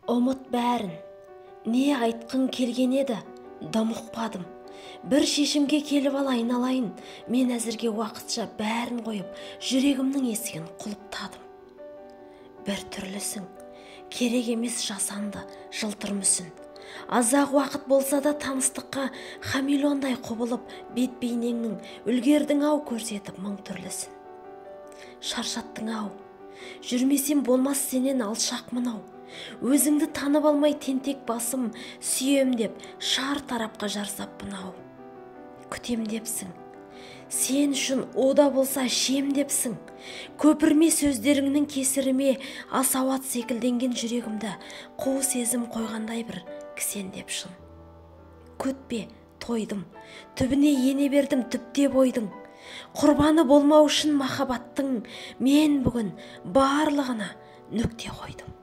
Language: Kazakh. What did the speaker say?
Ұмыт бәрін. Не айтқың келген еді, дым ұқпадым. Бір шешімге келіп алайын, мен әзірге уақытша бәрін қойып, жүрегімнің есігін құлыптадым. Бір түрлісің, керек емес жасанды, жылтыр мүсін. Азақ уақыт болса да таныстыққа хамелеондай құбылып, бет бейнеңнің үлгердің ау көрсетіп мың түрлісін. Шаршаттың ау, жүрмесем болмас сенен алшақмын ау. Өзіңді танып алмай тентек басым, сүйем деп шар тарапқа жарсаппын ау. Күтем депсің, сен үшін ода болса шем депсің. Көпірме сөздеріңнің кесіріме асауат секілденген жүрегімді қу сезім қойғандай бір кісен деп шын. Күтпе, тойдым, түбіне ене бердім түптеп ойдың. Құрбаны болмау үшін махаббаттың мен бүгін барлығына нүкте қойдым.